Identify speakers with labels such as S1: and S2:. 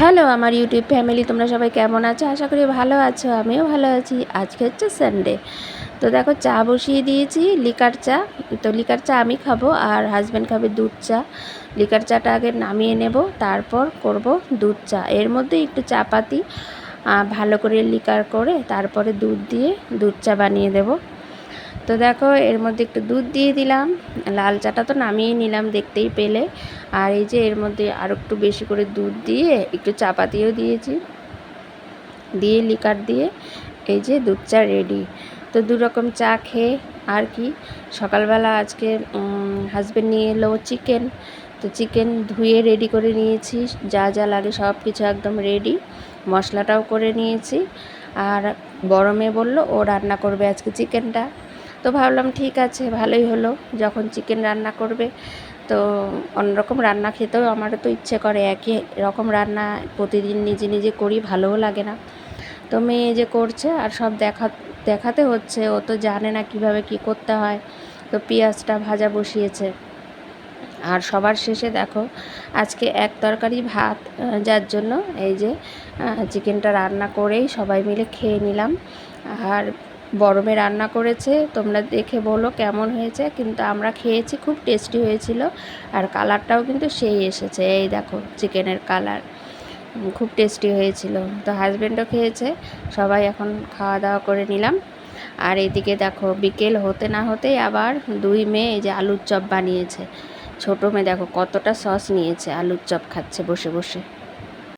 S1: Hello আমার YouTube family, তোমরা সবাই কেমন আছো? আশা করি ভালো আছো, আমিও ভালো আছি। আজকে হচ্ছে সানডে, তো দেখো চা বসিয়ে দিয়েছি, লিকার চা। তো লিকার চা আমি খাবো আর হাজব্যান্ড খাবে দুধ চা। লিকার চাটা আগে নামিয়ে নেব, তারপর করব দুধ চা। এর মধ্যে একটু চা পাতি ভালো করে লিকার করে তারপরে দুধ দিয়ে দুধ চা বানিয়ে দেব। তো দেখো এর মধ্যে একটু দুধ দিয়ে দিলাম, লাল চাটা তো নামিয়ে নিলাম দেখতেই পেলে। আর এই যে এর মধ্যে আরও একটু বেশি করে দুধ দিয়ে একটু চাপাতিও দিয়েছি, দিয়ে লিকার দিয়ে এই যে দুধ চা রেডি। তো দু রকম চা খেয়ে আর কি। সকালবেলা আজকে হাজব্যান্ড নিয়ে এলো চিকেন, তো চিকেন ধুয়ে রেডি করে নিয়েছি, যা যা লাগে সব কিছু একদম রেডি, মশলাটাও করে নিয়েছি। আর বড় মেয়ে বললো ও রান্না করবে আজকে চিকেনটা, তো ভাবলাম ঠিক আছে, ভালোই হলো যখন চিকেন রান্না করবে। তো অন্যরকম রান্না খেতেও আমারও তো ইচ্ছে করে, একই রকম রান্না প্রতিদিন নিজে নিজে করি, ভালোও লাগে না। তো মেয়ে যে করছে আর সব দেখাতে হচ্ছে, ও তো জানে না কিভাবে কি করতে হয়। তো পেঁয়াজটা ভাজা বসিয়েছে। আর সবার শেষে দেখো আজকে এক তরকারি ভাত, যার জন্য এই যে চিকেনটা রান্না করেই সবাই মিলে খেয়ে নিলাম। আর বড় মেয়ে রান্না করেছে, তোমরা দেখে বলো কেমন হয়েছে, কিন্তু আমরা খেয়েছি, খুব টেস্টি হয়েছিল। আর কালারটাও কিন্তু সেই এসেছে, এই দেখো চিকেনের কালার, খুব টেস্টি হয়েছিল। তো হাজব্যান্ডও খেয়েছে, সবাই এখন খাওয়া দাওয়া করে নিলাম। আর এদিকে দেখো বিকেল হতে না হতেই আবার দুই মেয়ে এই যে আলুর চপ বানিয়েছে। ছোটো মেয়ে দেখো কতটা সস নিয়েছে, আলুর চপ খাচ্ছে বসে বসে।